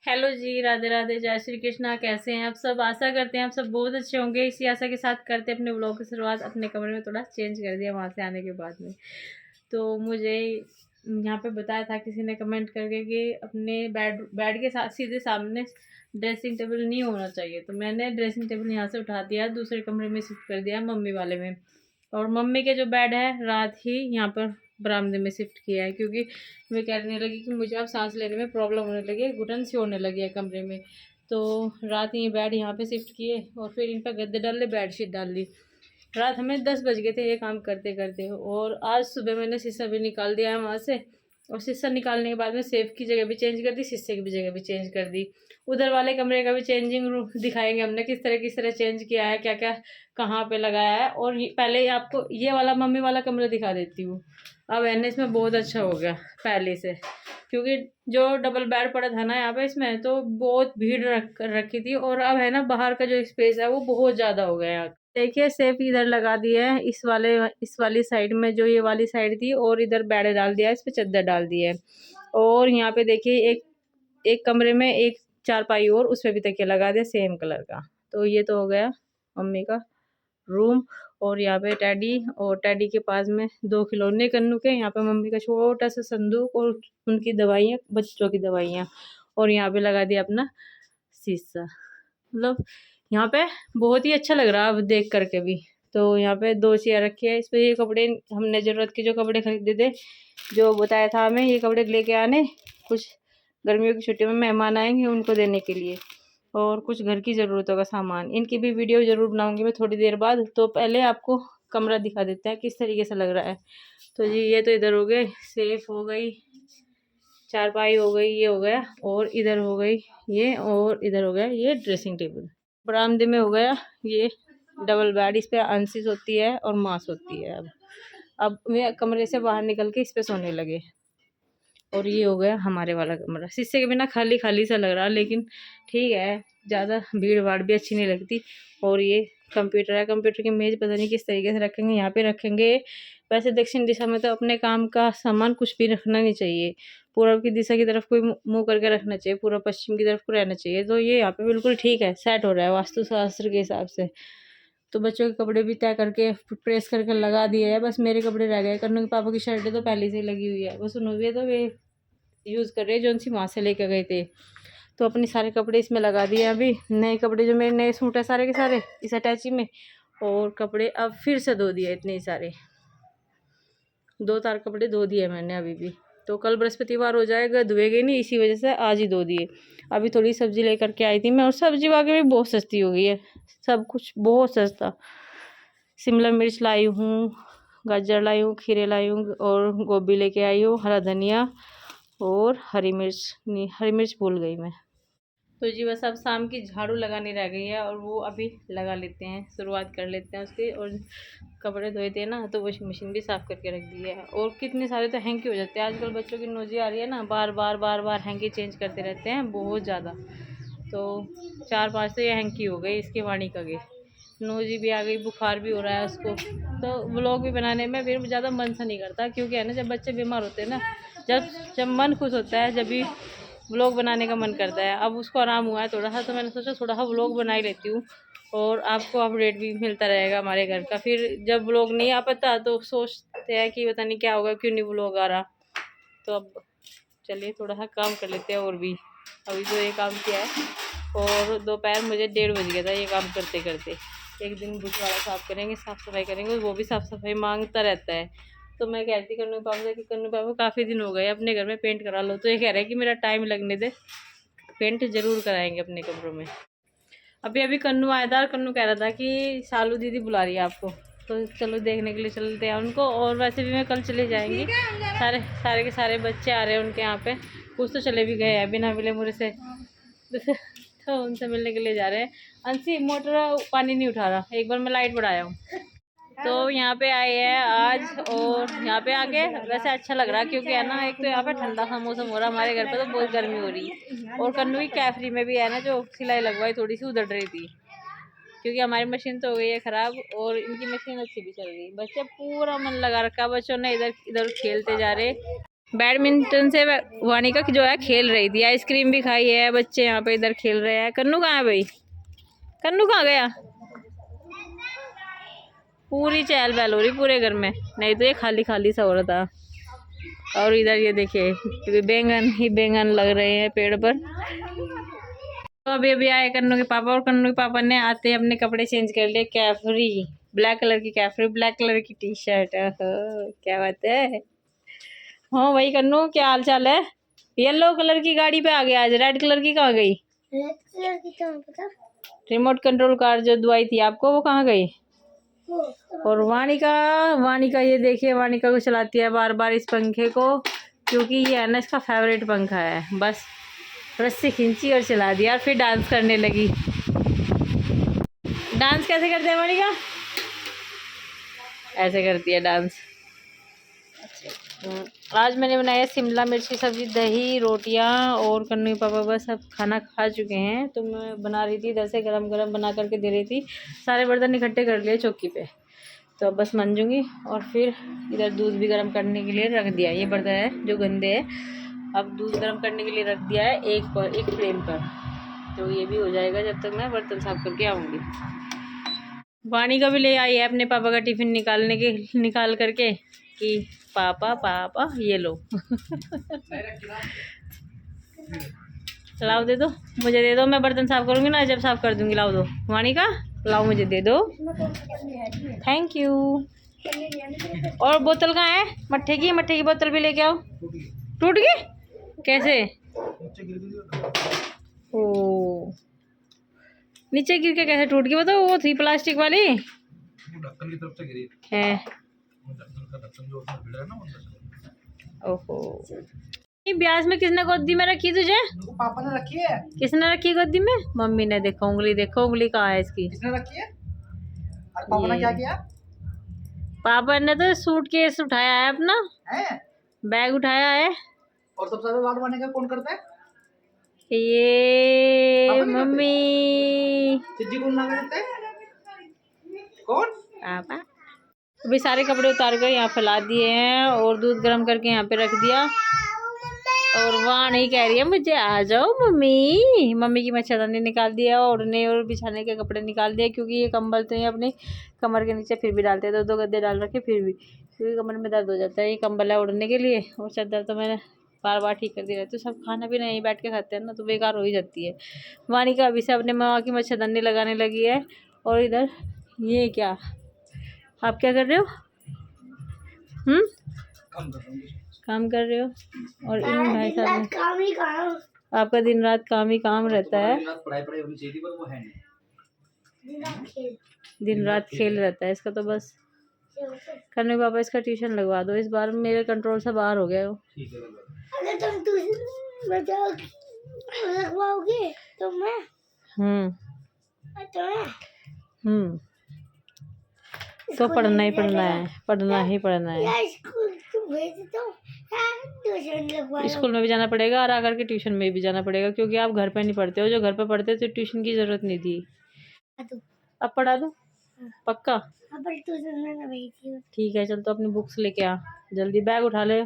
Hello जी, राधे राधे, जय श्री कृष्णा। कैसे हैं आप सब? आशा करते हैं आप सब बहुत अच्छे होंगे। इसी आशा के साथ करते हैं अपने व्लॉग की शुरुआत। अपने कमरे में थोड़ा चेंज कर दिया वहाँ से आने के बाद में। तो मुझे यहाँ पे बताया था किसी ने कमेंट करके कि अपने बेड बेड के साथ सीधे सामने ड्रेसिंग टेबल नहीं होना चाहिए। तो मैंने ड्रेसिंग टेबल यहाँ से उठा दिया, दूसरे कमरे में शिफ्ट कर दिया, मम्मी वाले में। और मम्मी के जो बेड है रात ही यहाँ पर बरामदे में शिफ्ट किया है, क्योंकि मैं कहने लगी कि मुझे अब सांस लेने में प्रॉब्लम होने लगी है, घुटन सी होने लगी है कमरे में। तो रात ये बेड यहाँ पे शिफ्ट किए और फिर इन पर गद्दे डाल ले, बेडशीट डाल दी। रात हमें 10 बज गए थे ये काम करते करते। और आज सुबह मैंने शीशा भी निकाल दिया है वहाँ से। और शीशा निकालने के बाद में सेफ की जगह भी चेंज कर दी, शीशे की भी जगह भी चेंज कर दी। उधर वाले कमरे का भी चेंजिंग रूम दिखाएंगे हमने, किस तरह चेंज किया है, क्या क्या कहाँ पे लगाया है। और पहले आपको ये वाला मम्मी वाला कमरा दिखा देती हूँ। अब है ना, इसमें बहुत अच्छा हो गया पहले से, क्योंकि जो डबल बेड पड़ा था ना यहाँ पे, इसमें तो बहुत भीड़ रखी थी। और अब है ना, बाहर का जो स्पेस है वो बहुत ज़्यादा हो गया है। देखिए सेफ इधर लगा दिया है, इस वाली साइड में, जो ये वाली साइड थी। और इधर बेड डाल दिया है, इस पे चादर डाल दी है। और यहाँ पे देखिए एक एक कमरे में एक चारपाई और उस पे भी तकिया लगा दिया सेम कलर का। तो ये तो हो गया मम्मी का रूम। और यहाँ पे टैडी, और टैडी के पास में 2 खिलौने कन्नू के। यहाँ पे मम्मी का छोटा सा संदूक और उनकी दवाइयाँ, बच्चों की दवाइयाँ। और यहाँ पे लगा दिया अपना शीशा। मतलब यहाँ पे बहुत ही अच्छा लग रहा है अब देख करके भी। तो यहाँ पे 2 चेयर रखी है, इस पे ये कपड़े हमने ज़रूरत के जो कपड़े खरीदे थे, जो बताया था हमें ये कपड़े लेके आने, कुछ गर्मियों की छुट्टी में मेहमान आएंगे उनको देने के लिए। और कुछ घर की ज़रूरतों का सामान, इनकी भी वीडियो ज़रूर बनाऊंगी मैं थोड़ी देर बाद। तो पहले आपको कमरा दिखा देते हैं किस तरीके से लग रहा है। तो जी ये तो इधर हो गए, सेफ हो गई, चारपाई हो गई, ये हो गया। और इधर हो गई ये, और इधर हो गया ये ड्रेसिंग टेबल। बरामदे में हो गया ये डबल बेड, इस पे अंशी सोती है और माँ सोती है। अब मैं कमरे से बाहर निकल के इस पे सोने लगे। और ये हो गया हमारे वाला कमरा, शीशे के बिना खाली खाली सा लग रहा, लेकिन ठीक है, ज़्यादा भीड़ भाड़ भी अच्छी नहीं लगती। और ये कंप्यूटर है, कंप्यूटर की मेज़ पता नहीं किस तरीके से रखेंगे, यहाँ पे रखेंगे। वैसे दक्षिण दिशा में तो अपने काम का सामान कुछ भी रखना नहीं चाहिए, पूर्व की दिशा की तरफ कोई मुँह करके रखना चाहिए, पूर्व पश्चिम की तरफ को रहना चाहिए। तो ये यहाँ पे बिल्कुल ठीक है, सेट हो रहा है वास्तुशास्त्र के हिसाब से। तो बच्चों के कपड़े भी तय करके प्रेस करके लगा दिए है, बस मेरे कपड़े रह गए। कन्नू के पापा की शर्टें तो पहले से ही लगी हुई है, बस उन्होंने तो वे यूज़ कर रहे हैं जो उनसी माँ से लेकर गए थे। तो अपने सारे कपड़े इसमें लगा दिए। अभी नए कपड़े, जो मेरे नए सूट है सारे के सारे इस अटैची में। और कपड़े अब फिर से धो दिए, इतने सारे 2 तार कपड़े धो दिए मैंने अभी भी। तो कल बृहस्पतिवार हो जाएगा, धुएंगे नहीं, इसी वजह से आज ही धो दिए। अभी थोड़ी सब्जी लेकर के आई थी मैं, और सब्जी वाकई में बहुत सस्ती हो गई है, सब कुछ बहुत सस्ता। शिमला मिर्च लाई हूँ, गाजर लाई हूँ, खीरे लाई हूँ, और गोभी लेके आई हूँ, हरा धनिया और हरी मिर्च। नहीं, हरी मिर्च भूल गई मैं। तो जी बस अब शाम की झाड़ू लगानी रह गई है, और वो अभी लगा लेते हैं, शुरुआत कर लेते हैं उसकी। और कपड़े धोए थे ना, तो वॉशिंग मशीन भी साफ़ करके रख दी है। और कितने सारे तो हैंकी हो जाते हैं आजकल, बच्चों की नोजी आ रही है ना, बार बार हैंकी चेंज करते रहते हैं बहुत ज़्यादा। तो 4-5 तो ये हैंकी हो गई इसकी वाणी का गे, नोजी भी आ गई, बुखार भी हो रहा है उसको। तो व्लॉग भी बनाने में फिर ज़्यादा मन सा नहीं करता, क्योंकि है ना, जब बच्चे बीमार होते हैं ना, जब जब मन खुश होता है, जब भी व्लॉग बनाने का मन करता है। अब उसको आराम हुआ है थोड़ा सा, तो मैंने सोचा थोड़ा सा व्लॉग बना ही लेती हूँ, और आपको अपडेट भी मिलता रहेगा हमारे घर का। फिर जब व्लॉग नहीं आ पाता तो सोचते हैं कि पता नहीं क्या होगा, क्यों नहीं व्लॉग आ रहा। तो अब चलिए थोड़ा सा काम कर लेते हैं और भी। अभी तो ये काम किया है, और दोपहर मुझे 1:30 बज गया था ये काम करते करते। एक दिन बुछवाड़ा साफ़ करेंगे, साफ़ सफाई करेंगे, वो भी साफ़ सफाई मांगता रहता है। तो मैं कहती कन्नू पापा से कि कन्नू पापा काफ़ी दिन हो गए अपने घर में पेंट करा लो। तो ये कह रहे हैं कि मेरा टाइम लगने दे, पेंट ज़रूर कराएंगे अपने कमरों में। अभी अभी कन्नू आया था, और कन्नू कह रहा था कि शालू दीदी बुला रही है आपको। तो चलो देखने के लिए चलते हैं उनको। और वैसे भी मैं कल चले जाएंगी, सारे सारे के सारे बच्चे आ रहे हैं उनके यहाँ पे, कुछ तो चले भी गए हैं बिना मिले मुझे से। तो उनसे मिलने के लिए जा रहे हैं। अंशी मोटर पानी नहीं उठा रहा, एक बार मैं लाइट बढ़ाया हूँ। तो यहाँ पे आए हैं आज, और यहाँ पे आके वैसे अच्छा लग रहा है, क्योंकि है ना, एक तो यहाँ पे ठंडा सा मौसम हो रहा है, हमारे घर पे तो बहुत गर्मी हो रही है। और कन्नू की कैफरी में भी है ना, जो सिलाई लगवाई थोड़ी सी उधड़ रही थी, क्योंकि हमारी मशीन तो हो गई है ख़राब, और इनकी मशीन अच्छी भी चल रही है। बच्चे पूरा मन लगा रखा, बच्चों ने इधर इधर खेलते जा रहे। बैडमिंटन से वानिका जो है खेल रही थी, आइसक्रीम भी खाई है, बच्चे यहाँ पे इधर खेल रहे हैं। कन्नू कहाँ है भाई? कन्नू कहाँ गया? पूरी चहल पहल हो रही पूरे घर में, नहीं तो ये खाली खाली सा हो रहा था। और इधर ये देखिए बैंगन ही बैंगन लग रहे हैं पेड़ पर। तो अभी अभी आए कन्नू के पापा, और कन्नू के पापा ने आते ही अपने कपड़े चेंज कर लिए। कैफरी ब्लैक कलर की, कैफरी ब्लैक कलर की टी शर्ट। क्या बात है। हाँ भाई कन्नू, क्या हाल चाल है? येलो कलर की गाड़ी पे आ गया आज, रेड कलर की कहाँ गई? रेड कलर की तो पता। रिमोट कंट्रोल कार जो दुआई थी आपको, वो कहाँ गई? और वानिका, वानिका ये देखिए, वानिका को चलाती है बार बार इस पंखे को, क्योंकि ये है ना इसका फेवरेट पंखा है। बस रस्सी खींची और चला दिया, और फिर डांस करने लगी। डांस कैसे करते हैं वानिका? ऐसे करती है डांस। आज मैंने बनाया शिमला मिर्च की सब्जी, दही, रोटियां, और कन्नू पापा बस सब खाना खा चुके हैं। तो मैं बना रही थी इधर से गरम गरम बना करके दे रही थी। सारे बर्तन इकट्ठे कर लिए चौकी पे, तो अब बस मंजूंगी। और फिर इधर दूध भी गर्म करने के लिए रख दिया। ये बर्तन है जो गंदे है, अब दूध गर्म करने के लिए रख दिया है एक फ्लेम पर। तो ये भी हो जाएगा जब तक मैं बर्तन साफ करके आऊँगी। वाणी का भी ले आई है अपने पापा का टिफ़िन निकाल करके कि पापा पापा ये लो। लाओ दे दो, मुझे दे दो, मैं बर्तन साफ करूँगी ना, जब साफ कर दूँगी। लाओ दो वाणी का, लाओ मुझे दे दो। Thank you. और बोतल कहाँ है? मट्ठे की बोतल भी लेके आओ। टूट गई कैसे? ओ नीचे गिर के कैसे टूट गई? बताओ, वो थी प्लास्टिक वाली ढक्कन की तरफ से गिरी है। ढक्कन का ढक्कन जो उसमें भिड़ा है ना, वो ढक्कन। ओहो, ब्याज में किसने गोदी में रखी तुझे? पापा ने रखी है। किसने रखी गोदी में? मम्मी ने। देखो उंगली, देखो उंगली कहाँ है इसकी। किसने रखी है? और पापा ने क्या किया? पापा ने तो सूटकेस उठाया है अपना, है? बैग उठाया है। और सबसे ज्यादा लाड वाने का कौन करता है? ये मम्मी। सिज्जी कौन ला करते हैं? कौन? पापा। अभी सारे कपड़े उतार कर यहाँ फैला दिए हैं, और दूध गर्म करके यहाँ पे रख दिया। और वहाँ नहीं कह रही है मुझे आ जाओ मम्मी। मम्मी की मच्छरदानी निकाल दिया, ओढ़ने और बिछाने के कपड़े निकाल दिए, क्योंकि ये कंबल तो ये अपने कमर के नीचे फिर भी डालते हैं। दो गद्दे डाल रखे फिर भी, क्योंकि कमर में दर्द हो जाता है। ये कंबल है ओढ़ने के लिए, और चादर तो मैंने बार बार ठीक कर दी रहती हूँ। सब खाना पीना यहीं बैठ के खाते हैं ना, तो बेकार हो ही जाती है। वानिका अभी से अपने माँ की मच्छरदानी लगाने लगी है। और इधर ये क्या, आप क्या कर रहे हो? काम कर रहे हो? और इन भाई साहब काम ही काम। आपका दिन रात काम ही काम रहता है। पढ़ाई होनी चाहिए थी, पर वो है नहीं। दिन रात खेल रहता है इसका, तो बस करने पापा इसका ट्यूशन लगवा दो। इस बार मेरे कंट्रोल से बाहर हो गया वो। अगर तुम ट्यूशन लगवाओगे तो मैं तो पढ़ना ही पढ़ना है, पढ़ना ही पढ़ना है। स्कूल में भी जाना पड़ेगा, और आकर के ट्यूशन में भी जाना पड़ेगा, क्योंकि आप घर पे नहीं पढ़ते हो। जो घर पे पढ़ते तो ट्यूशन की जरूरत नहीं थी। अब पढ़ा दो पक्का? ठीक है चल, तो अपनी बुक्स लेके आ, जल्दी बैग उठा ले।